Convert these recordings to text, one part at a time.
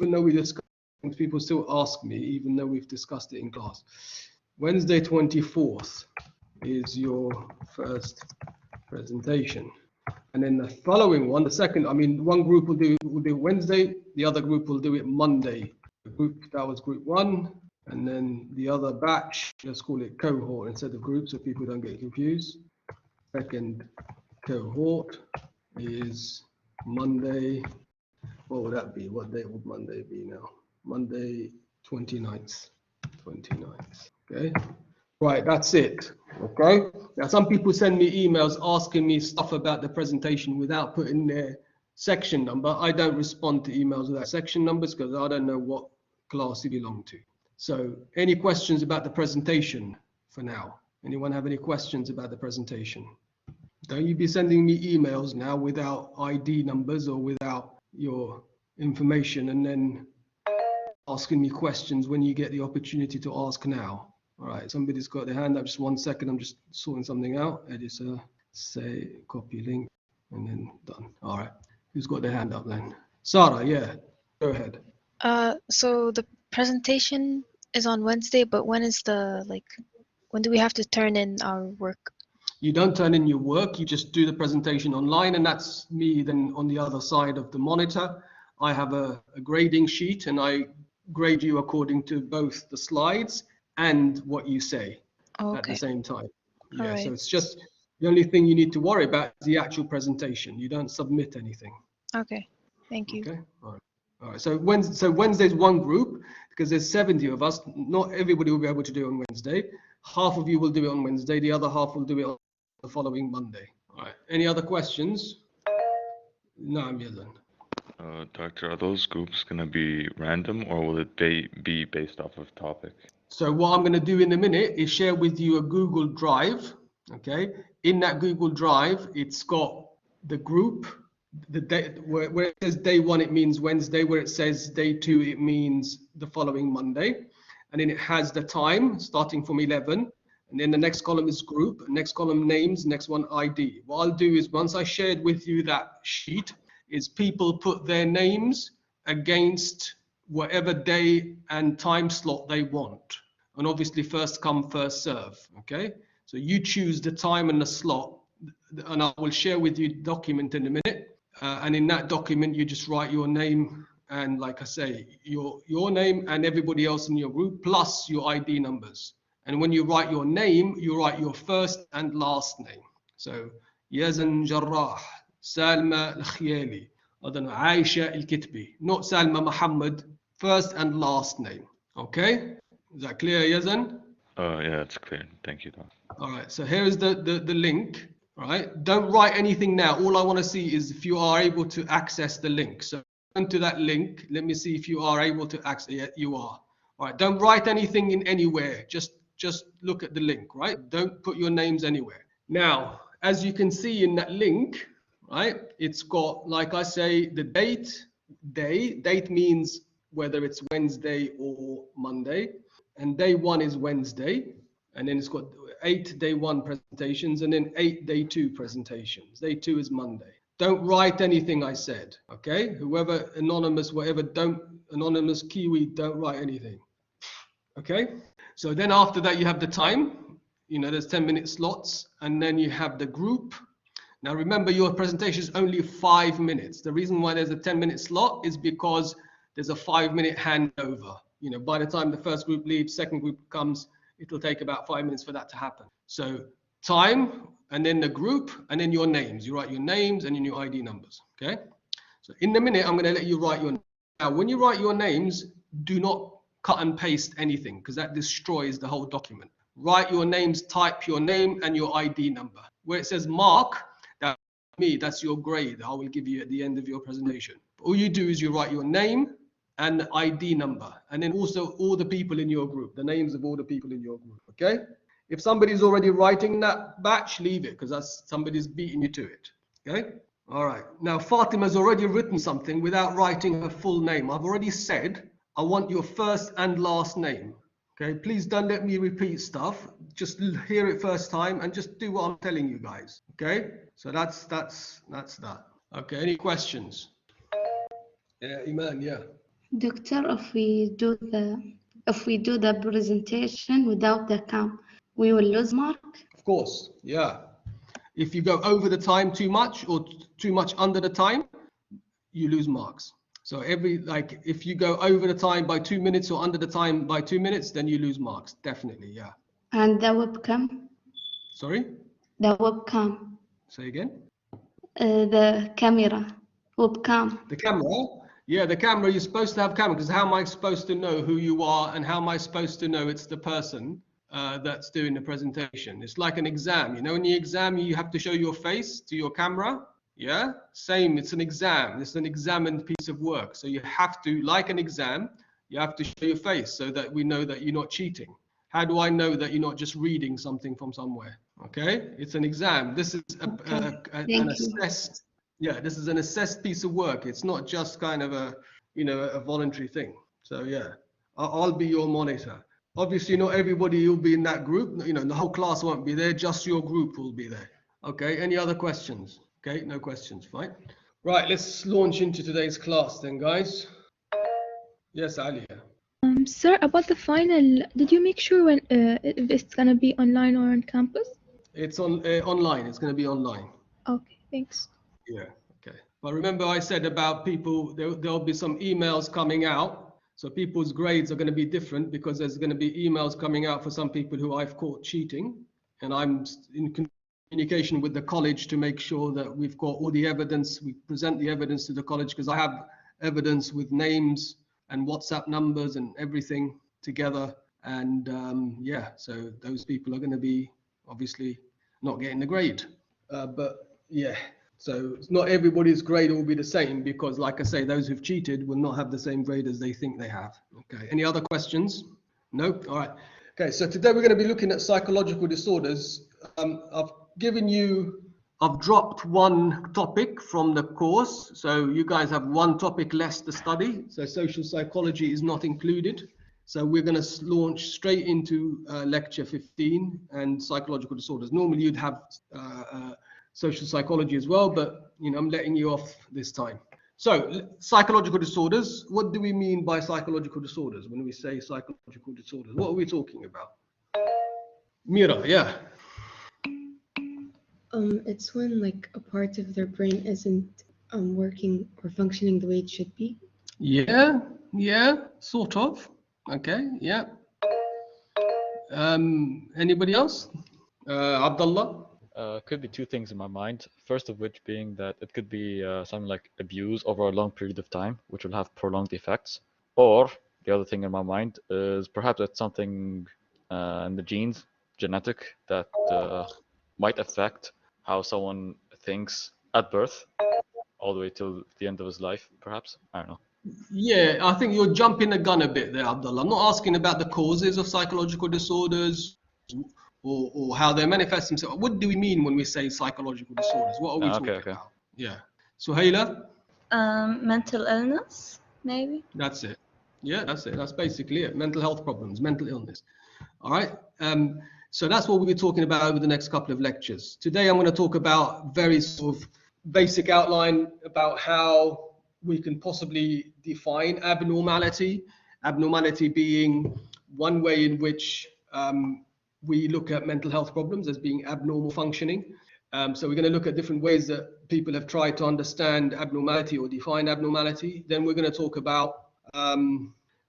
even though we discussed things, people still ask me, even though we've discussed it in class. Wednesday 24th is your first presentation. And then the following one, the second, I mean, one group will do Wednesday, the other group will do it Monday. The group, that was group 1. And then the other batch, let's call it cohort instead of group so people don't get confused. Second cohort is Monday. What would that be? What day would Monday be now? Monday 29th. 29th. Okay. Right, that's it. Okay. Now, some people send me emails asking me stuff about the presentation without putting their section number. I don't respond to emails without section numbers because I don't know what class you belong to. So, any questions about the presentation for now? Anyone have any questions about the presentation? Don't you be sending me emails now without ID numbers or without your information and then asking me questions when you get the opportunity to ask now. All right, somebody's got their hand up. Just 1 second. I'm just sorting something out. Editor, say, copy link, and then done. All right. Who's got their hand up then? Sarah, yeah. Go ahead. So the presentation is on Wednesday, but when do we have to turn in our work? You don't turn in your work. You just do the presentation online, and that's me then on the other side of the monitor. I have a grading sheet, and I grade you according to both the slides and what you say at the same time. Yeah, so it's just the only thing you need to worry about is the actual presentation. You don't submit anything. Okay, thank you. Okay, all right. So Wednesday's one group because there's 70 of us. Not everybody will be able to do it on Wednesday. Half of you will do it on Wednesday. The other half will do it on the following Monday. All right. Any other questions? No, I'm Yazan. Doctor, are those groups going to be random or will it be based off of topic? So what I'm going to do in a minute is share with you a Google Drive. Okay. In that Google Drive, it's got the group, the day where it says day 1, it means Wednesday. Where it says day 2, it means the following Monday. And then it has the time starting from 11. And then the next column is group, next column names, next one ID. What I'll do is once I shared with you that sheet, is people put their names against whatever day and time slot they want. And obviously first come, first serve, okay? So you choose the time and the slot, and I will share with you the document in a minute. And in that document, you just write your name and like I say, your name and everybody else in your group, plus your ID numbers. And when you write your name, you write your first and last name. So, Yazan Jarrah, Salma Al-Khiyali, I don't know, Aisha Al-Kitbi, not Salma Muhammad, first and last name. Okay? Is that clear, Yazan? Yeah, it's clear. Thank you, Doc. All right, so here is the link. All right, don't write anything now. All I want to see is if you are able to access the link. So go to that link. Let me see if you are able to access. Yeah, you are. All right, don't write anything in anywhere. Just look at the link, right? Don't put your names anywhere. Now, as you can see in that link, right, it's got, like I say, the date. Date means whether it's Wednesday or Monday. And day 1 is Wednesday. And then it's got 8 day 1 presentations and then 8 day 2 presentations. Day 2 is Monday. Don't write anything I said, okay? Whoever anonymous, whatever, anonymous Kiwi, don't write anything, okay? So then after that, you have the time, there's 10-minute slots, and then you have the group. Now remember, your presentation is only 5 minutes. The reason why there's a 10-minute slot is because there's a 5-minute handover. By the time the first group leaves, second group comes, it'll take about 5 minutes for that to happen. So time, and then the group, and then your names. You write your names and then your ID numbers, okay? So in a minute, I'm gonna let you write your names. Now, when you write your names, do not cut and paste anything because that destroys the whole document. Write your names, type your name and your ID number. Where it says mark, that's your grade I will give you at the end of your presentation. All you do is you write your name and the ID number, and then also all the people in your group, the names of all the people in your group, okay? If somebody's already writing that batch, leave it, because somebody's beating you to it, okay? All right, now Fatima's already written something without writing her full name. I've already said, I want your first and last name, okay? Please don't let me repeat stuff. Just hear it first time and just do what I'm telling you guys, okay? So that's that. Okay, any questions? Yeah, Iman, yeah. Doctor, if we do the presentation without the cam, we will lose mark. Of course, yeah. If you go over the time too much or too much under the time, you lose marks. So if you go over the time by 2 minutes or under the time by 2 minutes, then you lose marks. Definitely, yeah. And the webcam? Sorry? The webcam. Say again? The camera. Webcam. The camera? Yeah, the camera, you're supposed to have camera, because how am I supposed to know who you are, and how am I supposed to know it's the person that's doing the presentation? It's like an exam. You know, in the exam, you have to show your face to your camera. Yeah, same, it's an exam. It's an examined piece of work. So you have to, like an exam, you have to show your face so that we know that you're not cheating. How do I know that you're not just reading something from somewhere? Okay, it's an exam. This is an assessed, yeah, this is an assessed piece of work. It's not just kind of a, you know, a voluntary thing. So yeah, I'll be your monitor. Obviously, not everybody will be in that group. You know, the whole class won't be there. Just your group will be there. Okay, any other questions? Okay, no questions, fine. Right, let's launch into today's class then, guys. Yes, Ali. Sir, about the final, did you make sure when if it's gonna be online or on campus? It's on online. It's going to be online. Okay, thanks. Yeah, okay. But remember I said about people, there'll be some emails coming out. So people's grades are going to be different because there's going to be emails coming out for some people who I've caught cheating. And I'm in communication with the college to make sure that we've got all the evidence. We present the evidence to the college because I have evidence with names and WhatsApp numbers and everything together. And yeah, so those people are going to be obviously not getting the grade. But yeah, so not everybody's grade will be the same because, like I say, those who've cheated will not have the same grade as they think they have. Okay, any other questions? No? All right. Okay, so today we're going to be looking at psychological disorders. I've dropped one topic from the course, so you guys have one topic less to study. So social psychology is not included. So we're going to launch straight into lecture 15 and psychological disorders. Normally you'd have social psychology as well, but you know, I'm letting you off this time. So psychological disorders, what do we mean by psychological disorders when we say psychological disorders? What are we talking about? Mira, yeah. It's when like a part of their brain isn't working or functioning the way it should be. Yeah, sort of. Okay, yeah. Anybody else? Abdullah? Could be two things in my mind. First of which being that it could be something like abuse over a long period of time, which will have prolonged effects. Or the other thing in my mind is perhaps it's something in the genes, genetic, that might affect how someone thinks at birth, all the way till the end of his life, perhaps. I don't know. Yeah, I think you're jumping the gun a bit there, Abdullah. I'm not asking about the causes of psychological disorders or how they manifest themselves. What do we mean when we say psychological disorders? What are we talking about? Yeah. Suhaila? Mental illness, maybe. That's it. Yeah, that's it. That's basically it. Mental health problems, mental illness. All right. So that's what we'll be talking about over the next couple of lectures. Today, I'm going to talk about very sort of basic outline about how we can possibly define abnormality. Abnormality being one way in which we look at mental health problems as being abnormal functioning. So we're going to look at different ways that people have tried to understand abnormality or define abnormality. Then we're going to talk about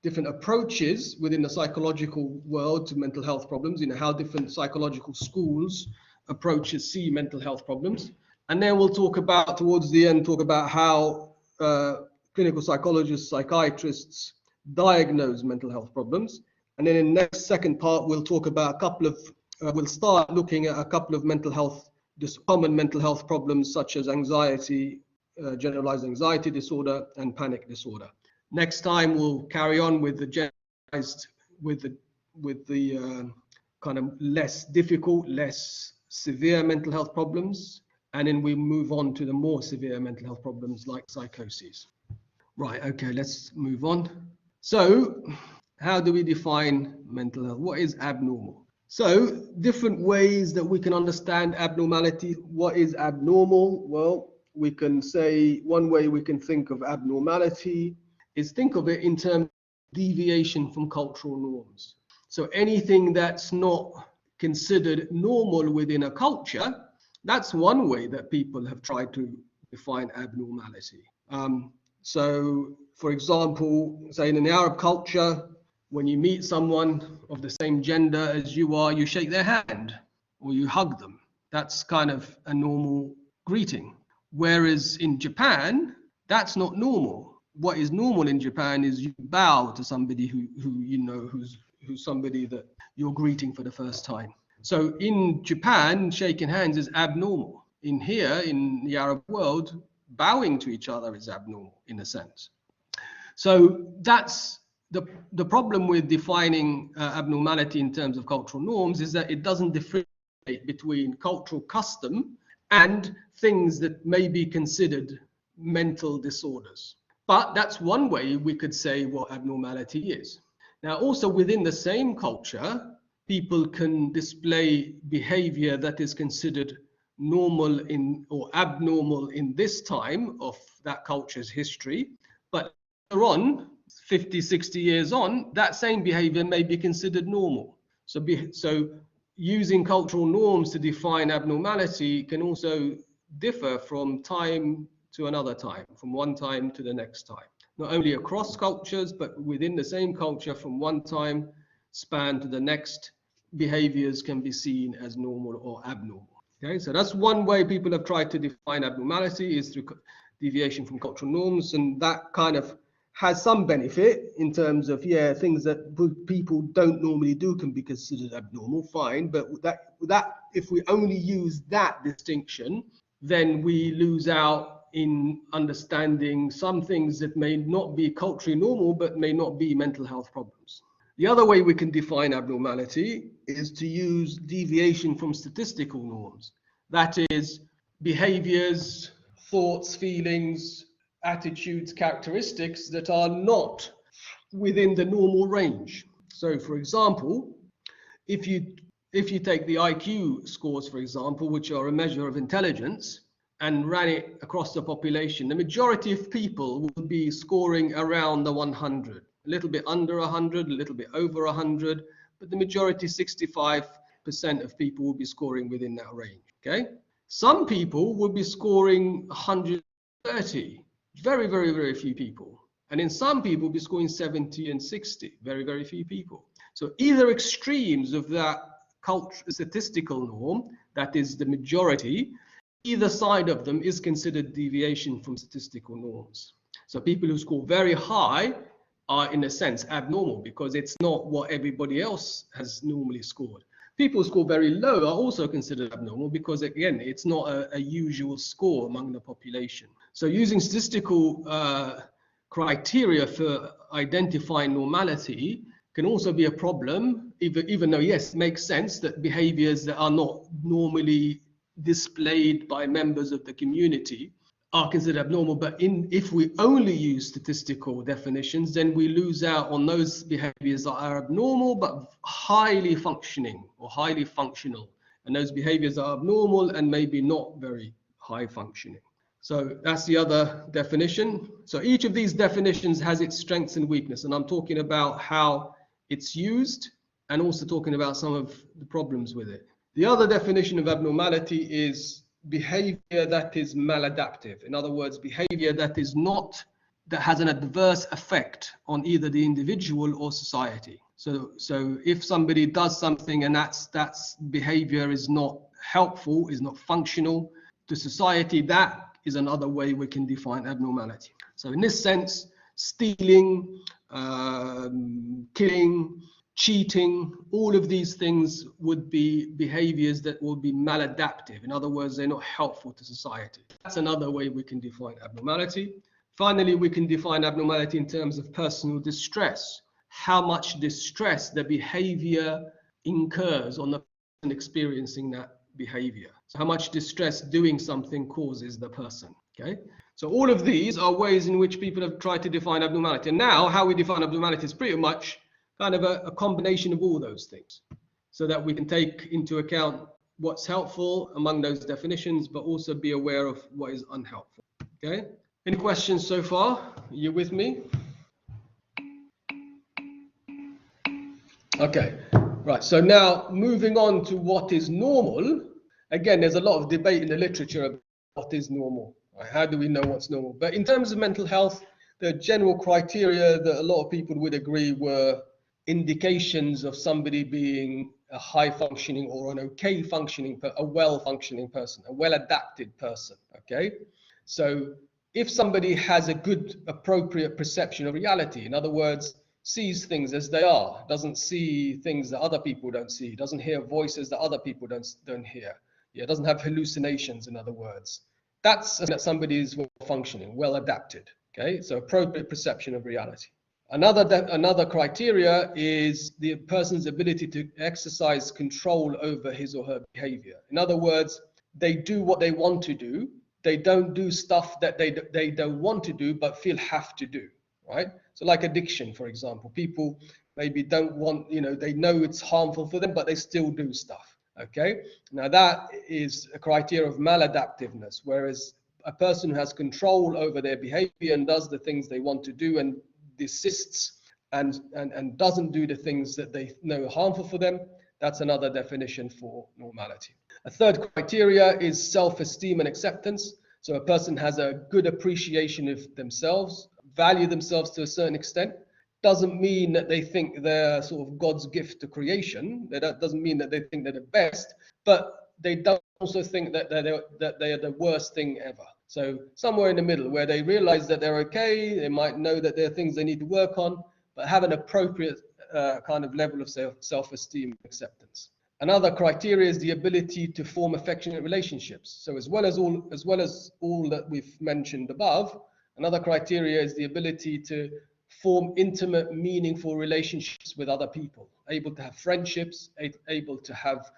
different approaches within the psychological world to mental health problems, you know, how different psychological schools approaches see mental health problems. And then we'll talk about, towards the end, talk about how clinical psychologists, psychiatrists diagnose mental health problems. And then in the next second part, we'll talk about a couple of, we'll start looking at a couple of mental health, common mental health problems such as anxiety, generalized anxiety disorder and panic disorder. Next time we'll carry on with the generalized, with the kind of less difficult, less severe mental health problems, and then we move on to the more severe mental health problems like psychoses. Right, okay, let's move on. So, how do we define mental health? What is abnormal? So, different ways that we can understand abnormality. What is abnormal? Well, we can say one way we can think of abnormality is think of it in terms of deviation from cultural norms. So anything that's not considered normal within a culture, that's one way that people have tried to define abnormality. So, for example, say in an Arab culture, when you meet someone of the same gender as you are, you shake their hand or you hug them. That's kind of a normal greeting. Whereas in Japan, that's not normal. What is normal in Japan is you bow to somebody who you know who's somebody that you're greeting for the first time. So in Japan, shaking hands is abnormal. In here, in the Arab world, bowing to each other is abnormal in a sense. So that's the problem with defining abnormality in terms of cultural norms, is that it doesn't differentiate between cultural custom and things that may be considered mental disorders. But that's one way we could say what abnormality is. Now, also within the same culture, people can display behavior that is considered normal in or abnormal in this time of that culture's history, but later on, 50, 60 years on, that same behavior may be considered normal. So using cultural norms to define abnormality can also differ from time to another time, from one time to the next time. Not only across cultures, but within the same culture, from one time span to the next, behaviors can be seen as normal or abnormal. Okay, so that's one way people have tried to define abnormality, is through deviation from cultural norms, and that kind of has some benefit in terms of, yeah, things that people don't normally do can be considered abnormal, fine, but that if we only use that distinction, then we lose out in understanding some things that may not be culturally normal, but may not be mental health problems. The other way we can define abnormality is to use deviation from statistical norms. That is, behaviors, thoughts, feelings, attitudes, characteristics that are not within the normal range. So, for example, if you take the IQ scores, for example, which are a measure of intelligence, and ran it across the population, the majority of people will be scoring around the 100, a little bit under 100, a little bit over 100, but the majority, 65% of people will be scoring within that range, okay? Some people will be scoring 130, very, very, very few people. And in some people will be scoring 70 and 60, very, very few people. So either extremes of that statistical norm, that is the majority, either side of them is considered deviation from statistical norms. So people who score very high are, in a sense, abnormal because it's not what everybody else has normally scored. People who score very low are also considered abnormal because, again, it's not a usual score among the population. So using statistical criteria for identifying normality can also be a problem, even though, yes, it makes sense that behaviors that are not normally displayed by members of the community are considered abnormal. But if we only use statistical definitions, then we lose out on those behaviors that are abnormal but highly functioning or highly functional, and those behaviors are abnormal and maybe not very high functioning. So that's the other definition. So each of these definitions has its strengths and weakness, and I'm talking about how it's used and also talking about some of the problems with it. The other definition of abnormality is behavior that is maladaptive. In other words, behavior that has an adverse effect on either the individual or society. So if somebody does something and that's behavior is not helpful, is not functional to society, that is another way we can define abnormality. So in this sense, stealing, killing, cheating, all of these things would be behaviors that will be maladaptive. In other words, they're not helpful to society. That's another way we can define abnormality. Finally, we can define abnormality in terms of personal distress. How much distress the behavior incurs on the person experiencing that behavior. So how much distress doing something causes the person, okay? So all of these are ways in which people have tried to define abnormality. And now how we define abnormality is pretty much kind of a combination of all those things, so that we can take into account what's helpful among those definitions, but also be aware of what is unhelpful. Okay? Any questions so far? Are you with me? Okay, right. So now moving on to what is normal. Again, there's a lot of debate in the literature about what is normal. Right? How do we know what's normal? But in terms of mental health, the general criteria that a lot of people would agree were indications of somebody being a high functioning or an okay functioning, a well functioning person, a well adapted person. Okay, so if somebody has a good, appropriate perception of reality, in other words, sees things as they are, doesn't see things that other people don't see, doesn't hear voices that other people don't hear, yeah, doesn't have hallucinations, in other words, that's that somebody is well functioning, well adapted. Okay, so appropriate perception of reality. Another criteria is the person's ability to exercise control over his or her behavior. In other words, they do what they want to do. They don't do stuff that they don't want to do, but feel have to do, right? So like addiction, for example, people maybe don't want, they know it's harmful for them, but they still do stuff, okay? Now that is a criteria of maladaptiveness, whereas a person who has control over their behavior and does the things they want to do and desists and doesn't do the things that they know are harmful for them, that's another definition for normality. A third criteria is self-esteem and acceptance. So a person has a good appreciation of themselves, value themselves to a certain extent. Doesn't mean that they think they're sort of God's gift to creation. That doesn't mean that they think they're the best, but they don't also think that they are the worst thing ever. So somewhere in the middle where they realize that they're okay, they might know that there are things they need to work on, but have an appropriate kind of level of self-esteem and acceptance. Another criteria is the ability to form affectionate relationships. So as well as all that we've mentioned above, another criteria is the ability to form intimate, meaningful relationships with other people, able to have friendships, able to have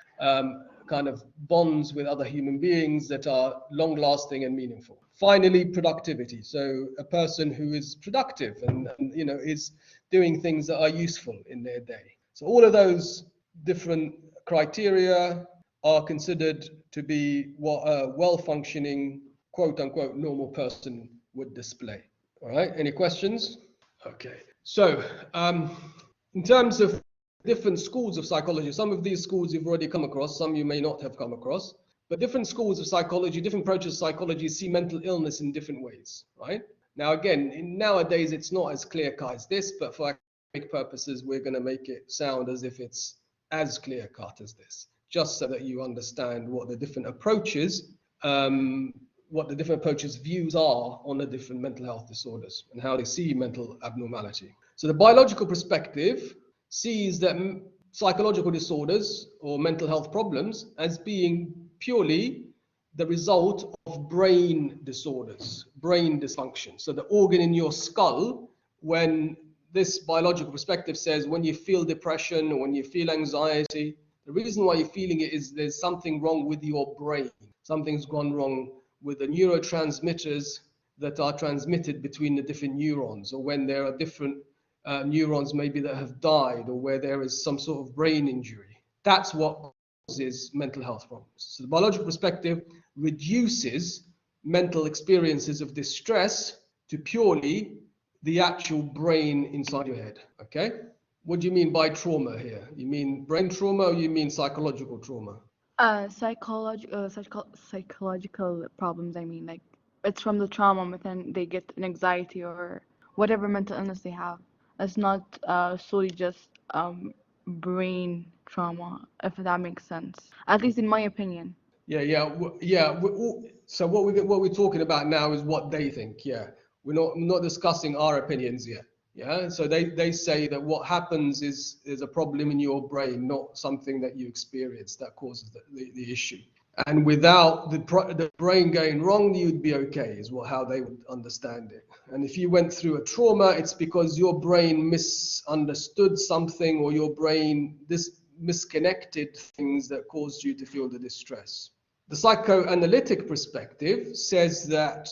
kind of bonds with other human beings that are long-lasting and meaningful. Finally, productivity. So a person who is productive and is doing things that are useful in their day. So all of those different criteria are considered to be what a well-functioning, quote-unquote, normal person would display. All right, any questions? Okay, so in terms of different schools of psychology, some of these schools you've already come across, some you may not have come across, but different schools of psychology, different approaches to psychology see mental illness in different ways, right? Now, again, nowadays it's not as clear-cut as this, but for academic purposes, we're going to make it sound as if it's as clear-cut as this, just so that you understand what the different approaches views are on the different mental health disorders and how they see mental abnormality. So the biological perspective sees that psychological disorders or mental health problems as being purely the result of brain disorders, brain dysfunction. So the organ in your skull, when this biological perspective says when you feel depression or when you feel anxiety, the reason why you're feeling it is there's something wrong with your brain. Something's gone wrong with the neurotransmitters that are transmitted between the different neurons, or when there are different neurons maybe that have died, or where there is some sort of brain injury. That's what causes mental health problems. So the biological perspective reduces mental experiences of distress to purely the actual brain inside your head, okay? What do you mean by trauma here? You mean brain trauma or you mean psychological trauma? Psychological problems. I mean, like it's from the trauma, but then they get an anxiety or whatever mental illness they have. It's not solely just brain trauma, if that makes sense. At least in my opinion. So what we're talking about now is what they think. Yeah, we're not discussing our opinions yet. Yeah, so they say that what happens is a problem in your brain, not something that you experience that causes the issue. And without the brain going wrong, you'd be okay, is how they would understand it. And if you went through a trauma, it's because your brain misunderstood something, or your brain misconnected things that caused you to feel the distress. The psychoanalytic perspective says that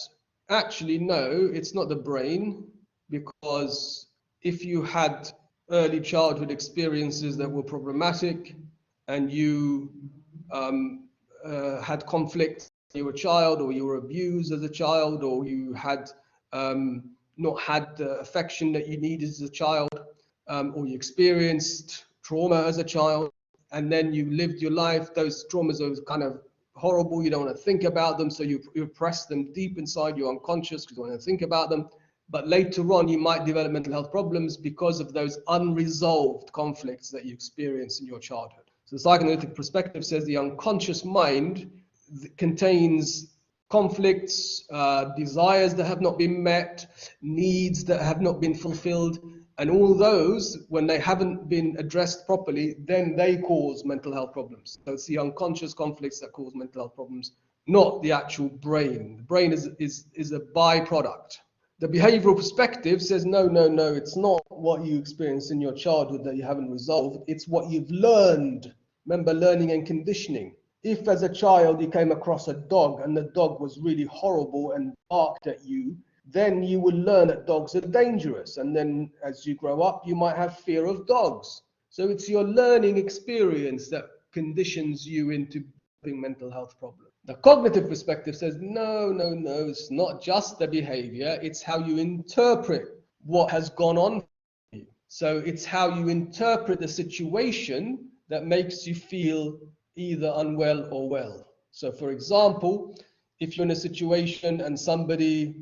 actually, no, it's not the brain, because if you had early childhood experiences that were problematic and you had conflict when you were a child, or you were abused as a child, or you had not had the affection that you needed as a child, or you experienced trauma as a child, and then you lived your life. Those traumas are kind of horrible. You don't want to think about them, so you repress them deep inside your unconscious because you don't want to think about them. But later on, you might develop mental health problems because of those unresolved conflicts that you experience in your childhood. So the psychoanalytic perspective says the unconscious mind contains conflicts, desires that have not been met, needs that have not been fulfilled, and all those, when they haven't been addressed properly, then they cause mental health problems. So it's the unconscious conflicts that cause mental health problems, not the actual brain. The brain is a byproduct. The behavioral perspective says, no, it's not what you experienced in your childhood that you haven't resolved. It's what you've learned. Remember, learning and conditioning. If as a child you came across a dog and the dog was really horrible and barked at you, then you will learn that dogs are dangerous. And then as you grow up, you might have fear of dogs. So it's your learning experience that conditions you into having mental health problems. The cognitive perspective says, no, it's not just the behavior, it's how you interpret what has gone on for you. So it's how you interpret the situation that makes you feel either unwell or well. So for example, if you're in a situation and somebody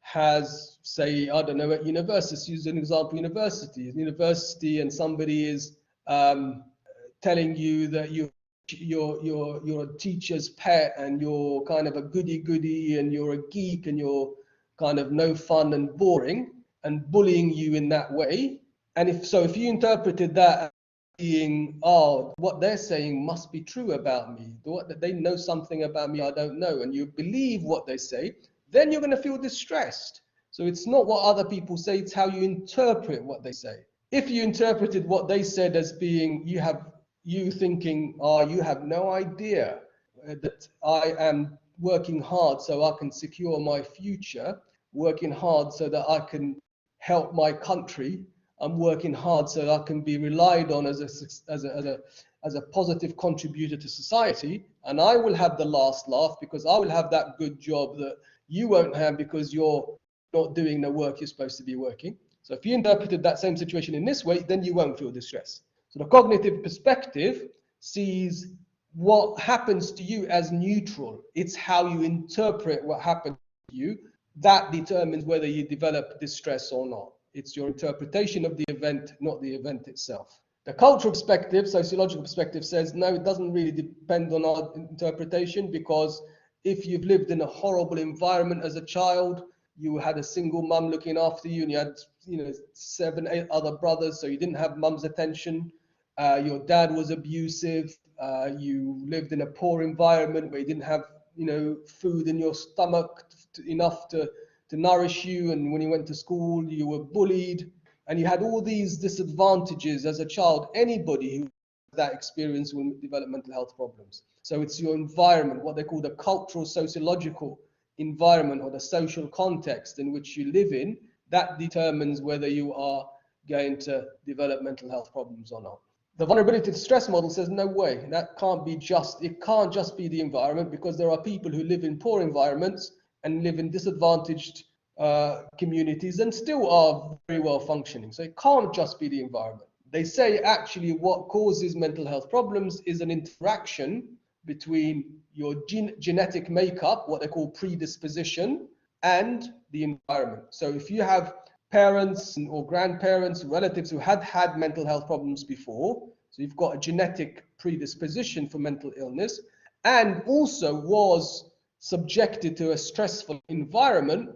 has, say, I don't know, at university, use an example, university, and somebody is telling you that you're a teacher's pet and you're kind of a goody and you're a geek and you're kind of no fun and boring and bullying you in that way. And if you interpreted that as being, oh, what they're saying must be true about me, that they know something about me I don't know, and you believe what they say, then you're going to feel distressed. So it's not what other people say, it's how you interpret what they say. If you interpreted what they said as being, you thinking, oh, you have no idea that I am working hard so I can secure my future, working hard so that I can help my country, I'm working hard so that I can be relied on as a positive contributor to society, and I will have the last laugh because I will have that good job that you won't have because you're not doing the work you're supposed to be working. So if you interpreted that same situation in this way, then you won't feel distress. So the cognitive perspective sees what happens to you as neutral. It's how you interpret what happened to you that determines whether you develop distress or not. It's your interpretation of the event, not the event itself. The cultural perspective, sociological perspective says, no, it doesn't really depend on our interpretation, because if you've lived in a horrible environment as a child, you had a single mum looking after you and you had 7, 8 other brothers, so you didn't have mum's attention. Your dad was abusive. You lived in a poor environment where you didn't have food in your stomach enough to nourish you, and when you went to school you were bullied, and you had all these disadvantages as a child. Anybody who has that experience will develop mental health problems. So it's your environment, what they call the cultural sociological environment, or the social context in which you live in, that determines whether you are going to develop mental health problems or not. The vulnerability to stress model says, no way, it can't just be the environment, because there are people who live in poor environments and live in disadvantaged communities and still are very well functioning. So it can't just be the environment. They say actually what causes mental health problems is an interaction between your genetic makeup, what they call predisposition, and the environment. So if you have parents or grandparents, relatives who had mental health problems before, so you've got a genetic predisposition for mental illness, and also was subjected to a stressful environment,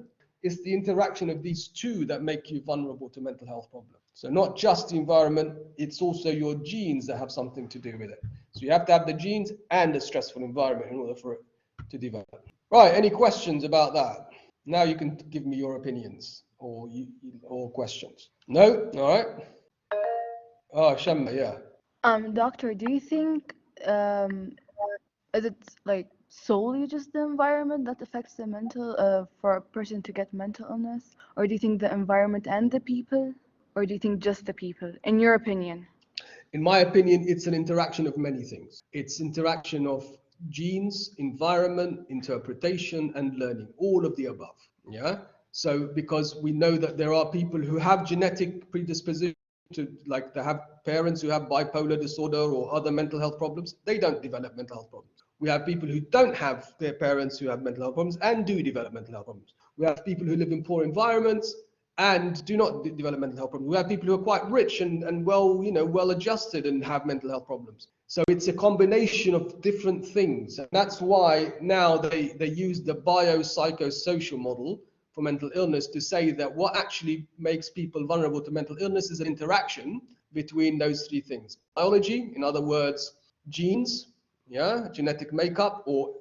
it's the interaction of these two that make you vulnerable to mental health problems. So not just the environment, it's also your genes that have something to do with it. So you have to have the genes and a stressful environment in order for it to develop. Right, any questions about that? Now you can give me your opinions or questions. No? All right. Oh, Shamma, yeah. Doctor, do you think is it like solely just the environment that affects the mental for a person to get mental illness, or do you think the environment and the people, or do you think just the people, in your opinion? In my opinion, it's an interaction of many things. It's interaction of genes, environment, interpretation, and learning, all of the above. Yeah. So because we know that there are people who have genetic predisposition like they have parents who have bipolar disorder or other mental health problems, they don't develop mental health problems. We have people who don't have their parents who have mental health problems and do develop mental health problems. We have people who live in poor environments and do not develop mental health problems. We have people who are quite rich and well, well adjusted and have mental health problems. So it's a combination of different things. And that's why now they use the biopsychosocial model for mental illness to say that what actually makes people vulnerable to mental illness is an interaction between those three things. Biology, in other words, genes, genetic makeup, or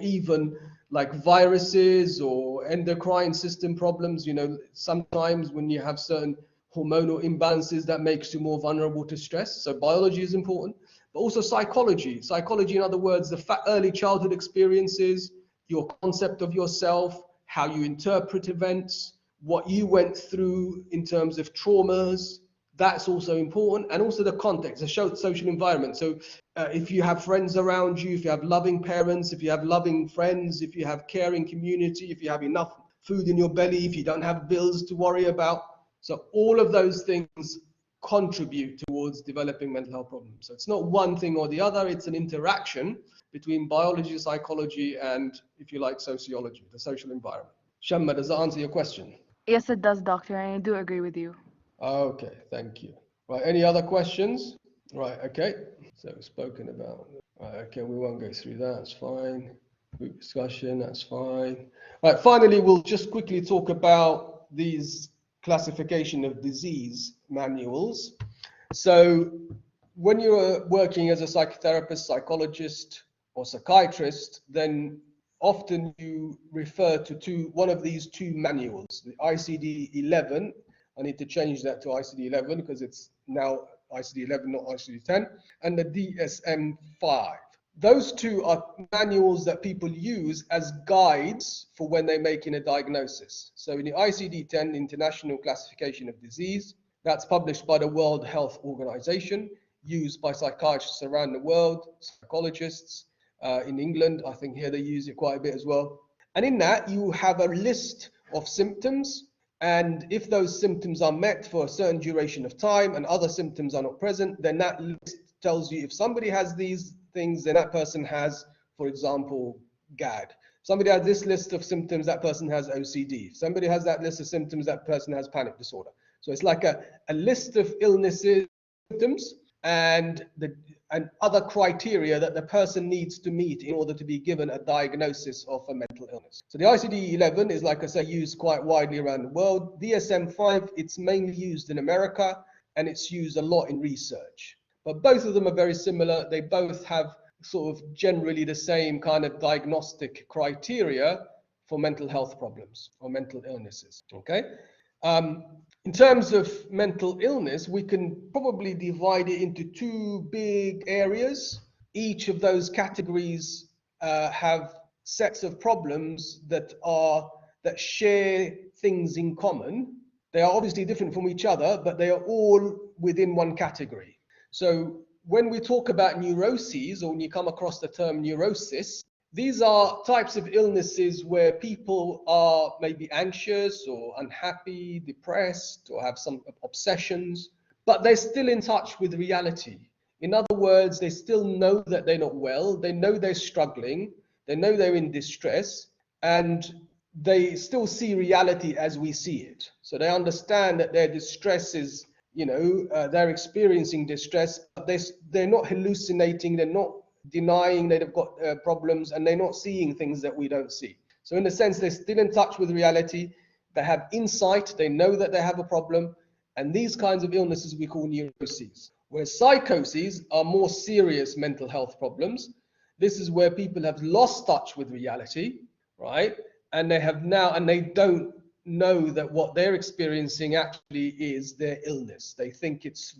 even like viruses or endocrine system problems. Sometimes when you have certain hormonal imbalances, that makes you more vulnerable to stress. So biology is important, but also psychology. Psychology, in other words, the early childhood experiences, your concept of yourself, how you interpret events, what you went through in terms of traumas. That's also important, and also the context, the social environment. So if you have friends around you, if you have loving parents, if you have loving friends, if you have caring community, if you have enough food in your belly, if you don't have bills to worry about. So all of those things contribute towards developing mental health problems. So it's not one thing or the other, it's an interaction between biology, psychology, and, if you like, sociology, the social environment. Shamma, does that answer your question? Yes, it does, doctor. I do agree with you. Okay, thank you. Right, any other questions? Right, okay. So spoken about. Right, okay, we won't go through that. That's fine. Group discussion, that's fine. Right, finally, we'll just quickly talk about these classification of disease manuals. So when you're working as a psychotherapist, psychologist, or psychiatrist, then often you refer to one of these two manuals, the ICD-11. I need to change that to ICD-11 because it's now ICD-11, not ICD-10, and the DSM-5. Those two are manuals that people use as guides for when they're making a diagnosis. So in the ICD-10, International Classification of Disease, that's published by the World Health Organization, used by psychiatrists around the world, psychologists in England. I think here they use it quite a bit as well. And in that, you have a list of symptoms. And if those symptoms are met for a certain duration of time and other symptoms are not present, then that list tells you if somebody has these things, then that person has, for example, GAD. If somebody has this list of symptoms, that person has OCD. If somebody has that list of symptoms, that person has panic disorder. So it's like a list of illnesses, symptoms, and other criteria that the person needs to meet in order to be given a diagnosis of a mental illness. So the ICD-11 is, like I say, used quite widely around the world. DSM-5, it's mainly used in America, and it's used a lot in research. But both of them are very similar. They both have sort of generally the same kind of diagnostic criteria for mental health problems or mental illnesses, okay? In terms of mental illness, we can probably divide it into two big areas. Each of those categories have sets of problems that share things in common. They are obviously different from each other, but they are all within one category. So when we talk about neuroses, or when you come across the term neurosis, these are types of illnesses where people are maybe anxious or unhappy, depressed, or have some obsessions, but they're still in touch with reality. In other words, they still know that they're not well, they know they're struggling, they know they're in distress, and they still see reality as we see it. So they understand that their distress is, they're experiencing distress, but they're not hallucinating, they're not denying that they've got problems, and they're not seeing things that we don't see. So in a sense, they're still in touch with reality, they have insight, they know that they have a problem, and these kinds of illnesses we call neuroses. Whereas psychoses are more serious mental health problems. This is where people have lost touch with reality, right? And they don't know that what they're experiencing actually is their illness. They think it's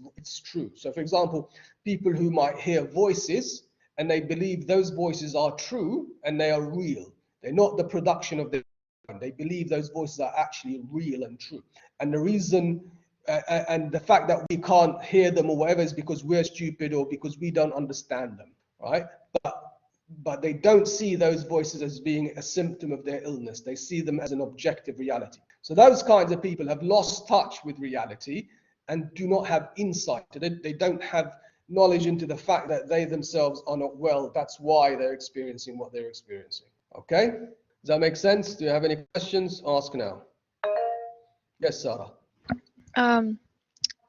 true. So for example, people who might hear voices and they believe those voices are true and they are real. They're not the production of their mind. They believe those voices are actually real and true. And the reason and the fact that we can't hear them or whatever is because we're stupid or because we don't understand them, right? But they don't see those voices as being a symptom of their illness. They see them as an objective reality. So those kinds of people have lost touch with reality, and do not have insight. They don't have knowledge into the fact that they themselves are not well. That's why they're experiencing what they're experiencing. Okay? Does that make sense? Do you have any questions? Ask now. Yes, Sarah.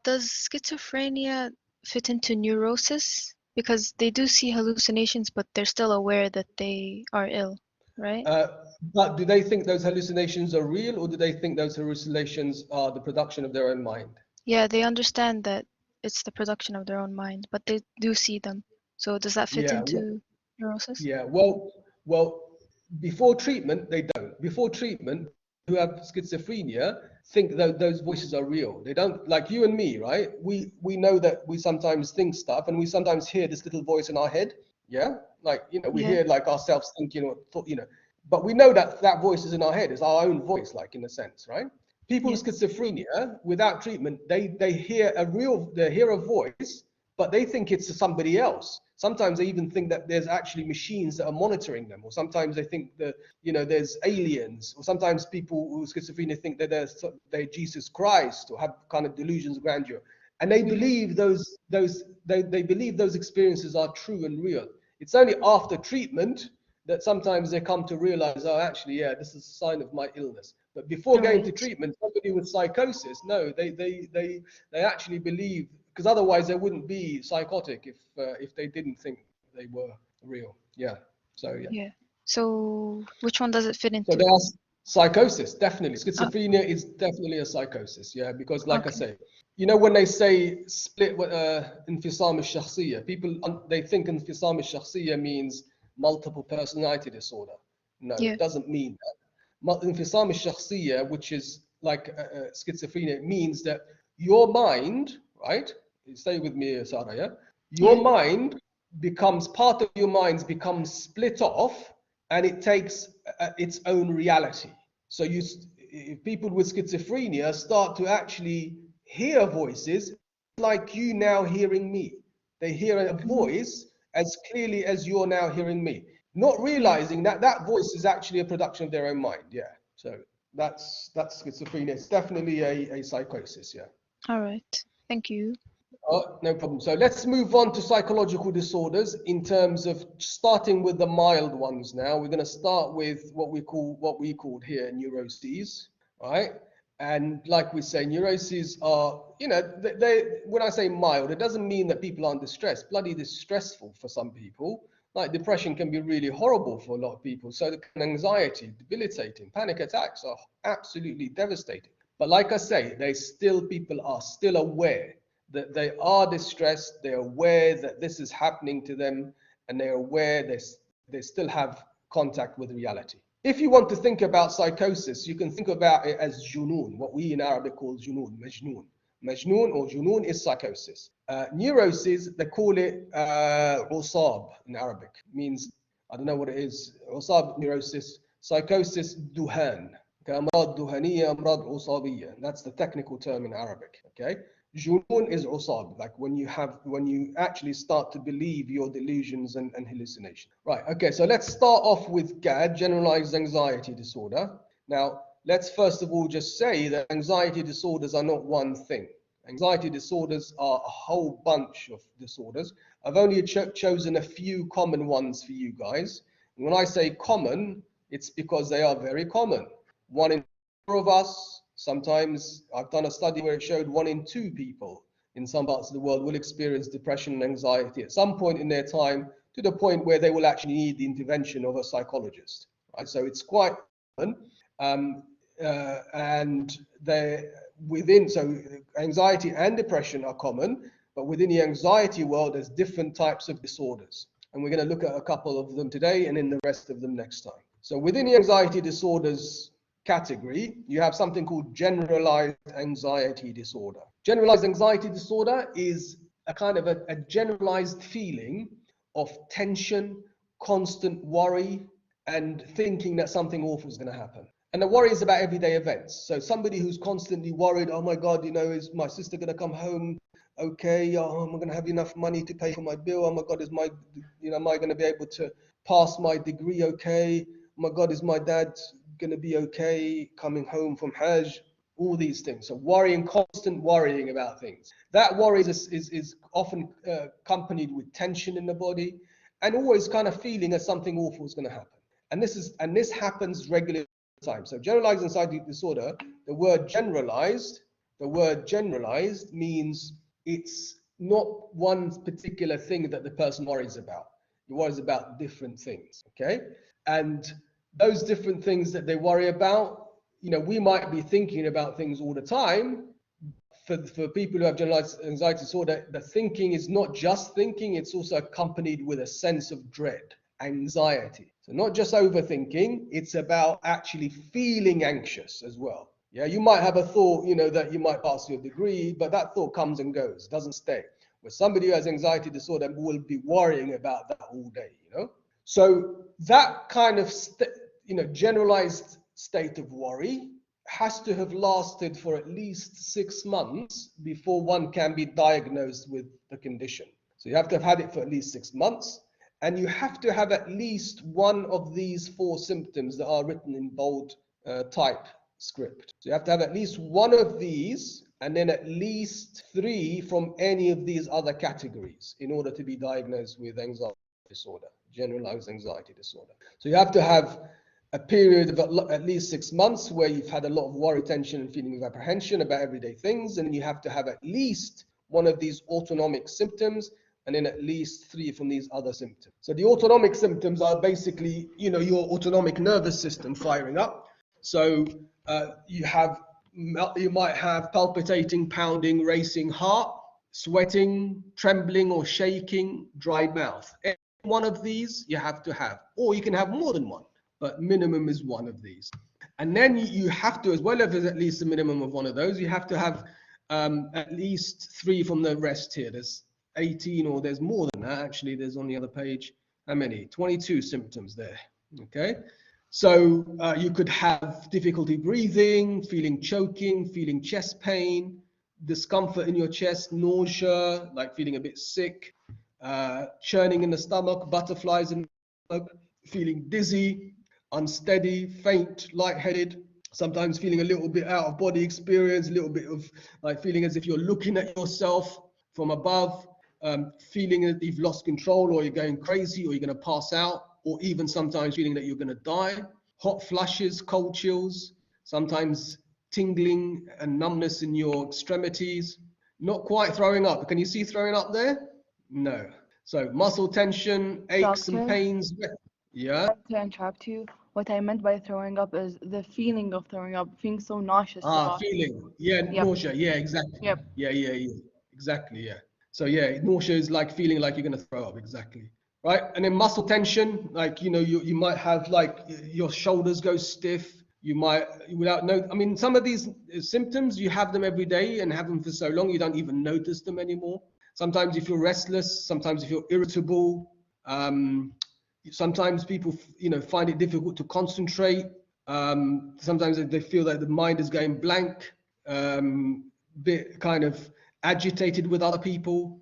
Does schizophrenia fit into neurosis? Because they do see hallucinations, but they're still aware that they are ill, right? But do they think those hallucinations are real, or do they think those hallucinations are the production of their own mind? Yeah, they understand that it's the production of their own mind, but they do see them. So does that fit Yeah. into neurosis? Yeah. Well, before treatment, they don't. Before treatment, who have schizophrenia think that those voices are real. They don't, like you and me, right? We know that we sometimes think stuff, and we sometimes hear this little voice in our head. Yeah, like we Yeah. hear like ourselves thinking, or but we know that that voice is in our head. It's our own voice, like in a sense, right? People with schizophrenia, without treatment, they hear a voice, but they think it's somebody else. Sometimes they even think that there's actually machines that are monitoring them, or sometimes they think that there's aliens, or sometimes people with schizophrenia think that they're Jesus Christ, or have kind of delusions of grandeur, and they believe they believe those experiences are true and real. It's only after treatment that sometimes they come to realize, oh, actually, yeah, this is a sign of my illness. But before going to treatment, somebody with psychosis, no, they actually believe, because otherwise they wouldn't be psychotic if they didn't think they were real. Yeah. So yeah. Yeah. So which one does it fit into? So there's psychosis, definitely. Schizophrenia is definitely a psychosis. Yeah, because like I say, when they say split انفصام الشخصية, people they think انفصام الشخصية means multiple personality disorder. No, it doesn't mean that. انفصام الشخصية, which is like schizophrenia, means that your mind, right? Stay with me, Sarah. Yeah, your mind becomes part of your mind becomes split off, and it takes its own reality. So people with schizophrenia start to actually hear voices like you now hearing me. They hear a voice as clearly as you're now hearing me, not realizing that that voice is actually a production of their own mind. Yeah. So that's schizophrenia. It's definitely a psychosis. Yeah. All right. Thank you. Oh, no problem. So let's move on to psychological disorders in terms of starting with the mild ones now. We're going to start with what we called here neuroses, right? And like we say, neuroses are, when I say mild, it doesn't mean that people aren't distressed. Bloody distressful for some people. Like depression can be really horrible for a lot of people. So anxiety, debilitating, panic attacks are absolutely devastating. But like I say, people are still aware that they are distressed, they're aware that this is happening to them, and they're aware they still have contact with reality. If you want to think about psychosis, you can think about it as junoon, what we in Arabic call junoon, majnoon. Majnoon or junoon is psychosis. Neuroses, they call it usab in Arabic, means, I don't know what it is, usab, neurosis, psychosis, duhan. أمراض دهنية, أمراض عصابية. That's the technical term in Arabic. Okay. Junoon is usab, like when you actually start to believe your delusions and hallucination. Right. Okay. So let's start off with GAD, generalized anxiety disorder. Now, let's first of all just say that anxiety disorders are not one thing. Anxiety disorders are a whole bunch of disorders. I've only chosen a few common ones for you guys. And when I say common, it's because they are very common. 1 in 4 of us. Sometimes I've done a study where it showed 1 in 2 people in some parts of the world will experience depression and anxiety at some point in their time, to the point where they will actually need the intervention of a psychologist. Right? So it's quite common. And so anxiety and depression are common, but within the anxiety world, there's different types of disorders. And we're going to look at a couple of them today and in the rest of them next time. So within the anxiety disorders category, you have something called generalized anxiety disorder. Generalized anxiety disorder is a kind of a generalized feeling of tension, constant worry, and thinking that something awful is going to happen. And the worry is about everyday events. So somebody who's constantly worried, oh my God, is my sister going to come home okay? Oh, am I going to have enough money to pay for my bill? Oh my God, am I going to be able to pass my degree okay? Oh my God, is my dad going to be okay coming home from Hajj? All these things. So worrying, constant worrying about things. That worry is often accompanied with tension in the body, and always kind of feeling that something awful is going to happen. And this happens regularly all the time. So generalized anxiety disorder, the word generalized means it's not one particular thing that the person worries about. He worries about different things, okay? And those different things that they worry about, you know, we might be thinking about things all the time. For people who have generalized anxiety disorder, the thinking is not just thinking, it's also accompanied with a sense of dread, anxiety. So not just overthinking, it's about actually feeling anxious as well. Yeah, you might have a thought, you know, that you might pass your degree, but that thought comes and goes, doesn't stay. Where somebody who has anxiety disorder will be worrying about that all day, you know. So that kind of, generalized state of worry has to have lasted for at least 6 months before one can be diagnosed with the condition. So you have to have had it for at least 6 months, and you have to have at least one of these 4 symptoms that are written in bold type script. So you have to have at least one of these, and then at least 3 from any of these other categories in order to be diagnosed with anxiety disorder, generalized anxiety disorder. So you have to have a period of at least 6 months where you've had a lot of worry, tension, and feeling of apprehension about everyday things, and you have to have at least one of these autonomic symptoms, and then at least 3 from these other symptoms. So the autonomic symptoms are basically, you know, your autonomic nervous system firing up. So you might have palpitating, pounding, racing heart, sweating, trembling or shaking, dry mouth. Any one of these you have to have, or you can have more than one, but minimum is one of these. And then you have to, as well as at least a minimum of one of those, you have to have at least 3 from the rest here. There's 18, or there's more than that. Actually, there's on the other page, how many? 22 symptoms there, okay? So you could have difficulty breathing, feeling choking, feeling chest pain, discomfort in your chest, nausea, like feeling a bit sick, churning in the stomach, butterflies in the stomach, feeling dizzy, unsteady, faint, lightheaded, sometimes feeling a little bit out of body experience, a little bit of like feeling as if you're looking at yourself from above, feeling that you've lost control, or you're going crazy, or you're going to pass out, or even sometimes feeling that you're going to die, hot flushes, cold chills, sometimes tingling and numbness in your extremities, not quite throwing up. Can you see throwing up there? No. So muscle tension, aches and Doctor? pains. Yeah. To interrupt you, what I meant by throwing up is the feeling of throwing up, feeling so nauseous. Feeling. Yeah, Yep. nausea. Yeah, exactly. Yep. Yeah. Exactly, yeah. So yeah, nausea is like feeling like you're going to throw up, exactly. Right? And then muscle tension, like, you know, you might have like your shoulders go stiff. You might, some of these symptoms, you have them every day and have them for so long, you don't even notice them anymore. Sometimes you feel restless. Sometimes you feel irritable. Sometimes people, find it difficult to concentrate. Sometimes they feel that the mind is going blank, bit kind of agitated with other people,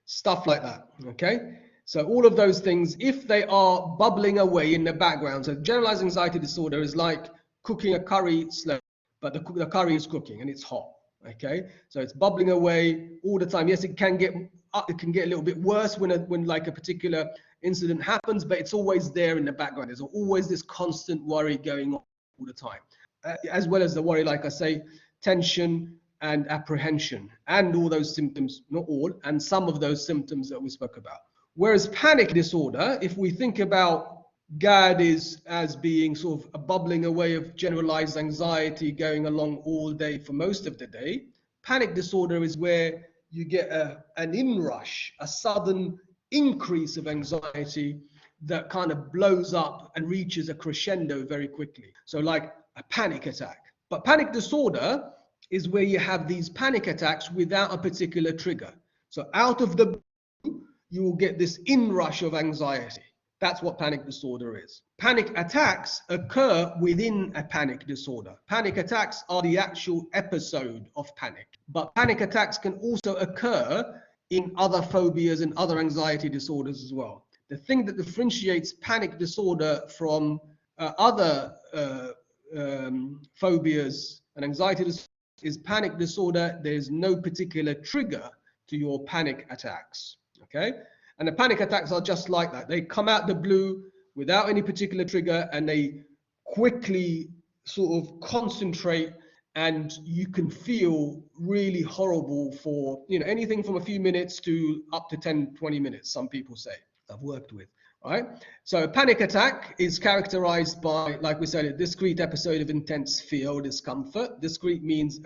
stuff like that, okay? So all of those things, if they are bubbling away in the background, so generalized anxiety disorder is like cooking a curry slowly, but the curry is cooking and it's hot, okay? So it's bubbling away all the time. Yes, it can get a little bit worse when like a particular incident happens, but it's always there in the background. There's always this constant worry going on all the time, as well as the worry, like I say, tension and apprehension, and all those symptoms, not all, and some of those symptoms that we spoke about. Whereas panic disorder, if we think about GAD as being sort of a bubbling away of generalized anxiety going along all day for most of the day, panic disorder is where you get an inrush, a sudden increase of anxiety that kind of blows up and reaches a crescendo very quickly. So like a panic attack. But panic disorder is where you have these panic attacks without a particular trigger. So out of the blue, you will get this inrush of anxiety. That's what panic disorder is. Panic attacks occur within a panic disorder. Panic attacks are the actual episode of panic. But panic attacks can also occur in other phobias and other anxiety disorders as well. The thing that differentiates panic disorder from other phobias An anxiety disorder is panic disorder. There's no particular trigger to your panic attacks, okay? And the panic attacks are just like that. They come out the blue without any particular trigger, and they quickly sort of concentrate, and you can feel really horrible for, you know, anything from a few minutes to up to 10, 20 minutes, some people say, I've worked with. Right? So a panic attack is characterized by, like we said, a discrete episode of intense fear or discomfort. Discrete means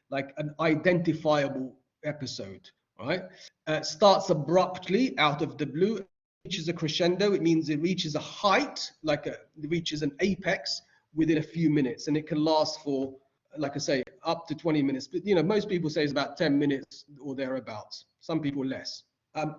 like an identifiable episode, right? Starts abruptly out of the blue, reaches a crescendo. It means it reaches a height, it reaches an apex within a few minutes, and it can last for, like I say, up to 20 minutes. But, you know, most people say it's about 10 minutes or thereabouts. Some people less.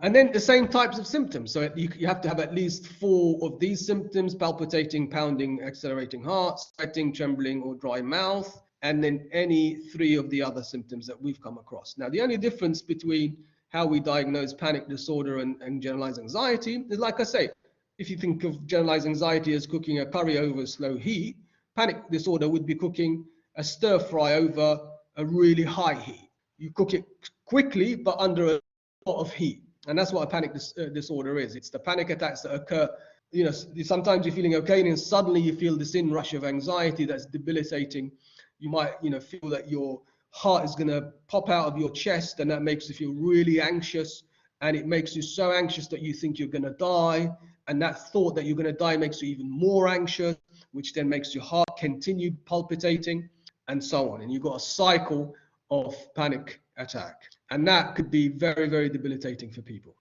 And then the same types of symptoms. So you have to have at least 4 of these symptoms: palpitating, pounding, accelerating heart, sweating, trembling, or dry mouth, and then any 3 of the other symptoms that we've come across. Now, the only difference between how we diagnose panic disorder and generalized anxiety is, like I say, if you think of generalized anxiety as cooking a curry over slow heat, panic disorder would be cooking a stir fry over a really high heat. You cook it quickly, but under a lot of heat. And that's what a panic disorder is. It's the panic attacks that occur, you know, sometimes you're feeling okay, and then suddenly you feel this inrush of anxiety that's debilitating. You might, you know, feel that your heart is going to pop out of your chest, and that makes you feel really anxious, and it makes you so anxious that you think you're going to die, and that thought that you're going to die makes you even more anxious, which then makes your heart continue palpitating, and so on. And you've got a cycle of panic attack, and that could be very, very debilitating for people.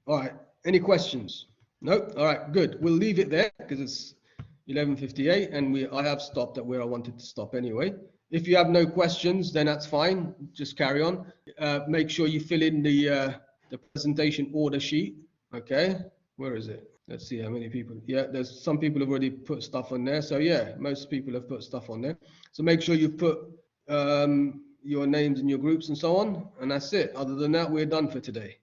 All right, any questions? No? All right, good. We'll leave it there because it's 11:58, and I have stopped at where I wanted to stop anyway. If you have no questions, then that's fine. Just carry on. Make sure you fill in the presentation order sheet. Okay, where is it? Let's see how many people. Yeah, there's some people have already put stuff on there. So yeah, most people have put stuff on there. So make sure you put your names and your groups and so on, and that's it. Other than that, we're done for today.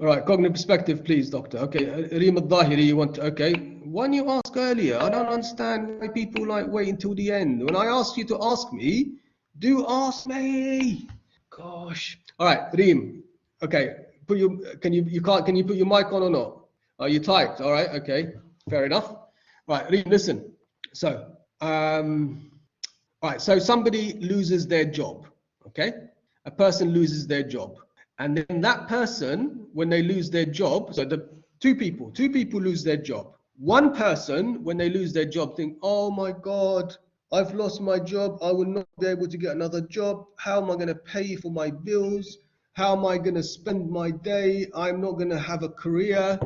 All right, cognitive perspective, please, doctor. Okay, Reem al-Dahiri, you want to, okay. Why didn't you ask earlier? I don't understand why people like wait until the end. When I ask you to ask me, do ask me. Gosh. All right, Reem. Okay, can you put your mic on or not? Are you typed? All right, okay, fair enough. Right, Reem, listen. So, all right, so somebody loses their job, okay? A person loses their job. And then that person, when they lose their job, so the two people lose their job. One person, when they lose their job, think, oh my God, I've lost my job. I will not be able to get another job. How am I going to pay for my bills? How am I going to spend my day? I'm not going to have a career.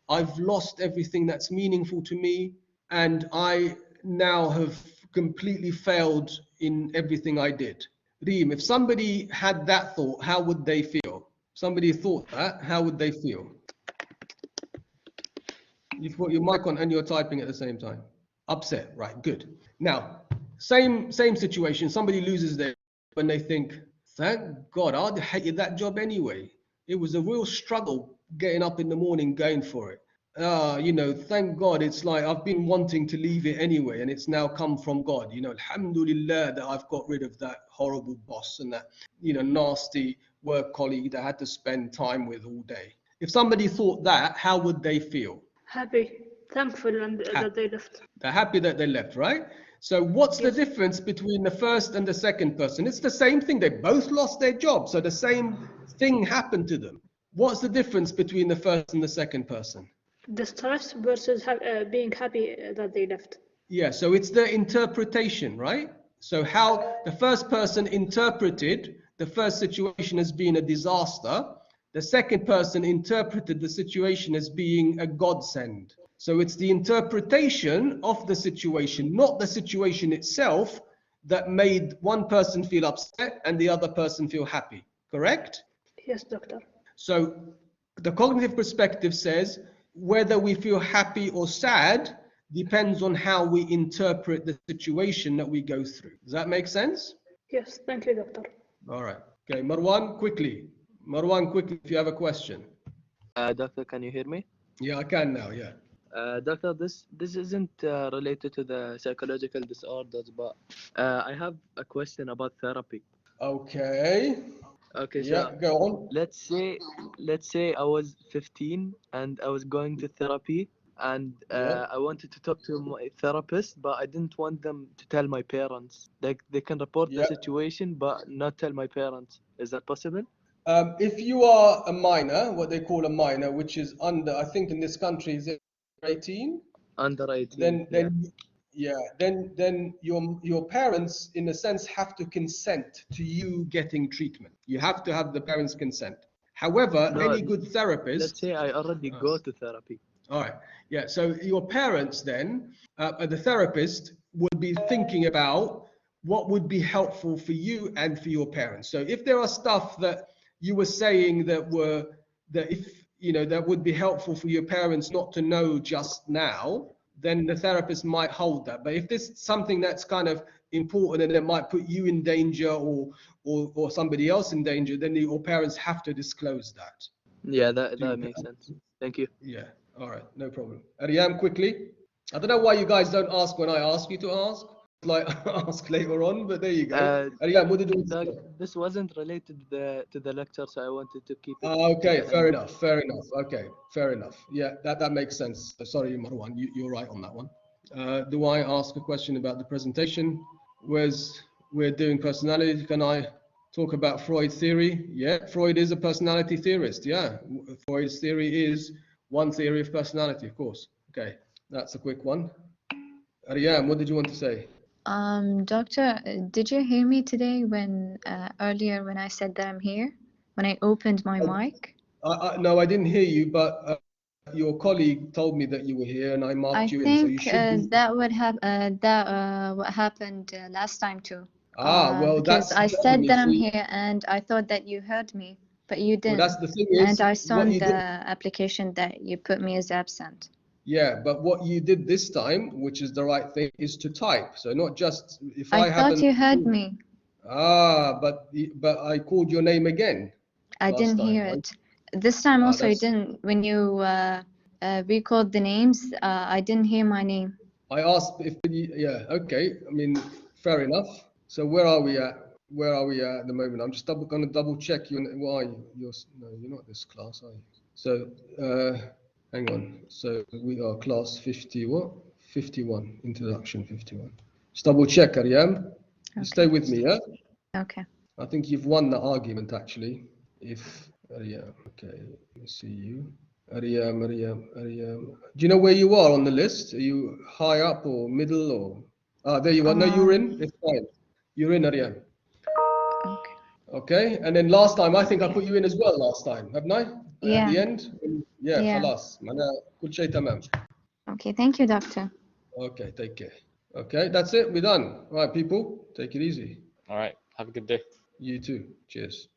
I've lost everything that's meaningful to me. And I now have completely failed in everything I did. Reem, if somebody had that thought, how would they feel? Somebody thought that, how would they feel? You've got your mic on and you're typing at the same time. Upset, right, good. Now, same situation. Somebody loses their job and they think, thank God, I'd hated that job anyway. It was a real struggle getting up in the morning, going for it. You know, thank God, it's like I've been wanting to leave it anyway, and it's now come from God. You know, alhamdulillah that I've got rid of that horrible boss and that, you know, nasty work colleague that I had to spend time with all day. If somebody thought that, how would they feel? Happy, thankful that they left. They're happy that they left, right? So what's the difference between the first and the second person? It's the same thing. They both lost their job, so the same thing happened to them. What's the difference between the first and the second person? The stress versus being happy that they left. Yeah, so it's the interpretation, right? So how the first person interpreted the first situation as being a disaster, the second person interpreted the situation as being a godsend. So it's the interpretation of the situation, not the situation itself, that made one person feel upset and the other person feel happy, correct? Yes, doctor. So the cognitive perspective says, whether we feel happy or sad depends on how we interpret the situation that we go through. Does that make sense? Yes, thank you, doctor. All right. Okay, Marwan, quickly. Marwan, quickly, if you have a question. Doctor, can you hear me? Yeah, I can now, yeah. Doctor, this isn't related to the psychological disorders, but I have a question about therapy. Okay. Okay, Yeah, so go on. let's say I was 15 and I was going to therapy, and Yeah. I wanted to talk to my therapist, but I didn't want them to tell my parents. They can report the Yeah. situation, but not tell my parents. Is that possible? If you are a minor, what they call a minor, which is under, I think in this country, is it 18? Under 18, Then, yeah. then your parents, in a sense, have to consent to you getting treatment. You have to have the parents' consent. However, No, any good let's therapist. say I already go to therapy. All right. Yeah. So your parents then, the therapist, would be thinking about what would be helpful for you and for your parents. So if there are stuff that you were saying that if that would be helpful for your parents not to know just now, then the therapist might hold that. But if there's something that's kind of important and it might put you in danger or somebody else in danger, then your parents have to disclose that. Yeah, Do you- that makes sense. Thank you. Yeah. All right. No problem. Ariam, quickly. I don't know why you guys don't ask when I ask you to ask. Like ask later on, but there you go. Ariam, what did you Doc, say? this wasn't related to the lecture, so I wanted to keep it to Okay, the fair end. enough. Fair enough. Okay, fair enough. Yeah, that makes sense. Sorry, Marwan, you're right on that one. Do I ask a question about the presentation? We're doing personality. Can I talk about Freud theory? Yeah, Freud is a personality theorist. Yeah, Freud's theory is one theory of personality, of course. Okay, that's a quick one. Ariam, what did you want to say? Doctor, did you hear me today when earlier when I said that I'm here? When I opened my mic? No, I didn't hear you, but your colleague told me that you were here, and I I marked you in, so you think should be. that would have what happened last time too. Well, Because that's I wrong, said you that I'm see. here and I thought that you heard me, but you Well, that's didn't. the thing And is, I saw what in you the did. application that you put me as absent. Yeah, but what you did this time, which is the right thing, is to type. So not just if I I thought haven't. you heard me. But I called your name again I last didn't hear time. it. This time also I That's. didn't. When you recalled the names, I didn't hear my name. I asked if you. Yeah. Okay. I mean, fair enough. So where are we at? Where are we at the moment? I'm just going to double check you. Why no, you're not this class, are you? So hang on. So we are class 50. What? 51. Introduction 51. Just double check, Ariam. You stay Okay. with me, yeah? Okay. I think you've won the argument actually. If Ariam, okay, let me see you. Ariam. Do you know where you are on the list? Are you high up or middle or? There you are. No, you're in. It's fine. You're in, Ariam. Okay. Okay. And then last time, I think I put you in as well last time, haven't I? At the Yeah. end? Yeah, Yeah. خلاص. معناها كل شيء تمام. Okay. Thank you, doctor. Okay, take care. Okay, that's it. We're done. All right, people, take it easy. All right. Have a good day. You too. Cheers.